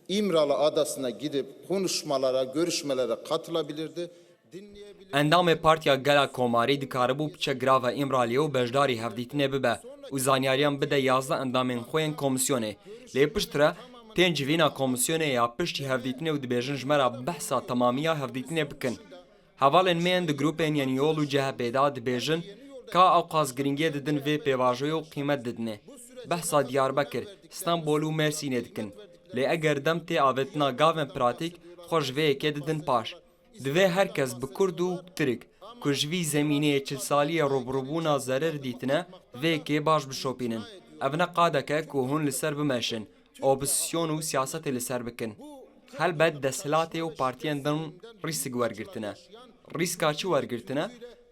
İmralı Adası'na gidip konuşmalara, görüşmelere katılabilirdi. Endamê Partiya Gela Komarî dikaribû piçe grava Îmraliyê û beşdarî hevdîtinê bibe û zanyariyan bide 11 endamên xwe yên komisyonê. Lê pişt re tên civîna komisyonê ya piştî hevdîtinê û dibêjin ji me re behsa temamiya hevdîtinê bikin. Hevalên me yên di grupên yên yol û CHP da dibêjin ka ew qazgiringiyê didin vê pêvajoyê û qîmet didinê. Behsa Diyarbekir, Stenbol û Mêrsînê dikin. Lê eger dem tê avêtina gavên piratîk xwe ji vê yekê didin paş. Divê herkes bi Kurd û Tirk ku ji vî zemîneyê çilsaliyê robrobûna zerir dîtine vê yekê baş bişopînin. Ev ne qadeke ku hûn li ser bimeşin, opozisyon û siyasetê li ser bikin. Helbet desthilatê û partiyên din rîsik wergirtine. Rîska çi wergirtine?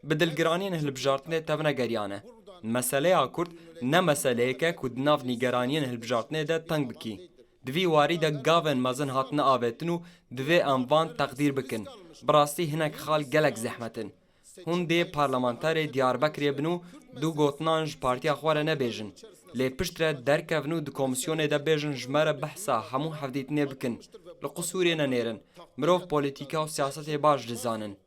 Bi dilgiraniyên hilbijartinê tevne geriyane. Meseleya Kurd ne meseleyeke ku di nav nîgeraniyên hilbijartinê de teng bikî. Di vî warî de gavên mezin hatine avêtin û divê em van teqdîr bikin. Bi rastî hinek xal gelek zehmetin. Hûn dê parlamenterê Diyarbekirê bin û du gotinan ji partiya xwe re nebêjin. Lê pişt re derkevin û di komisyonê de bêjin ji me re behsa hemû hevdîtinê bikin. Li qusûrê nenêrin. Mirov polîtîka û siyasetê baş dizanin.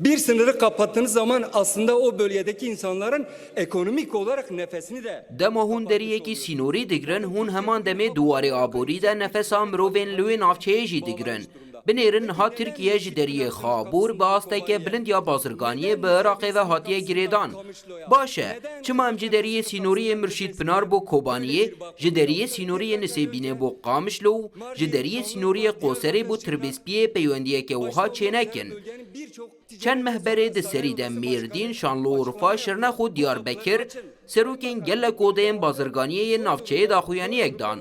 Bir sınırı kapattığınız zaman aslında o bölgedeki insanların ekonomik olarak nefesini de... Dema hûn deriyekî sînorî digirin, hûn heman demê duwarê aborî de nefesa mirovên li wê navçeyê jî digirin. Binêrin ha Tirkiye ji deriyê Xabûr bi asteke bilind ya bazirganiyê bi Iraqê ve hatiye girêdan. Baş e, çima em ji deriyê sînoriyê Mirşîd Pinar bû Kobaniyê, ji deriyê sînoriyê Nisêbînê bû Qamişlo û ji deriyê sînoriyê Qoserê bû Tirabîspiyê peywendiyeke wiha çênekin. Çend mehberê di serî de Mêrdîn, Şanlıurfa, Şirnex û Diyarbekir serokên gelek odeyên bazirganiyê yên navçeyê daxuyaniyek dan.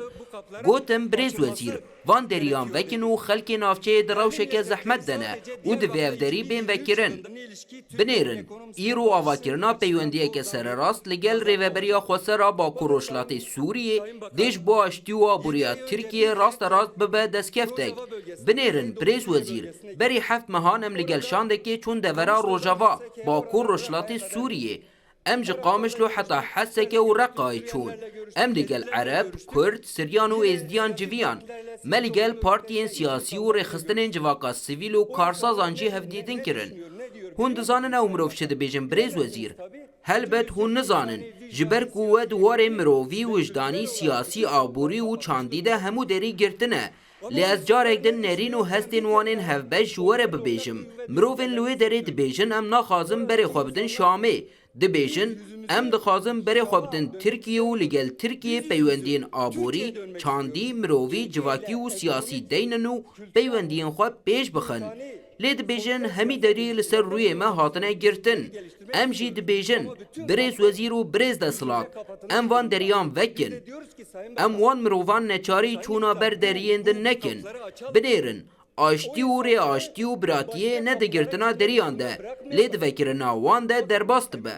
Gotin Birêz Wezîr, van deriyan vekin û xelkê navçeyê di rewşeke zehmet dene û di vêvderî bên vekirin. Binêrin, îro avakirina peywendiyeke sererast li gel rêveberiya xwesera Bakur Rojhilatê Sûriyê dê ji bo aştî û aboriya Tirkiye rasterast bibe destkeftek. Binêrin Birêz Wezîr, berî heft mehan em li gel şandekê çûn devera Rojava, Bakur Rojhilatê Sûriyê. Em ji Qamişlo heta Heseke û Reqayê çûn. Em li gel Ereb, Kurd, Siryan û Êzdiyan civiyan. Me li gel partiyên siyasî û rêxistinên civaka sivîl û karsazan jî hevdîtin kirin. Hûn dizanin ew mirov çi dibêjin Birêz Wezîr? Helbet hûn nizanin. Ji ber ku we duwarê mirovî, wijdanî, siyasî, aborî û çandî de hemû derî girtine. Lê ez carek din nerîn û hestên wan ên hevbeş ji we re bibêjim. Mirovên li wê derê dibêjin em naxwazin berê xwe bidin Şamê. Dibêjin em dixwazin berê xwe bidin Tirkiye û li gel Tirkiye peywendiyên aborî, çandî, mirovî, civakî û siyasî deynin û peywendiyên xwe pêş bixin. Lê dibêjin hemî derî li ser rûyê me hatine girtin. Em jî dibêjin Birêz Wezîr û Birêz Desthilat, em van deriyan vekin. Em wan mirovan neçarî çûna ber deriyên din nekin. Binêrin, aştî û rêaştî û biratiyê ne digirtina deriyan de, lê divekirina wan de derbas dibe.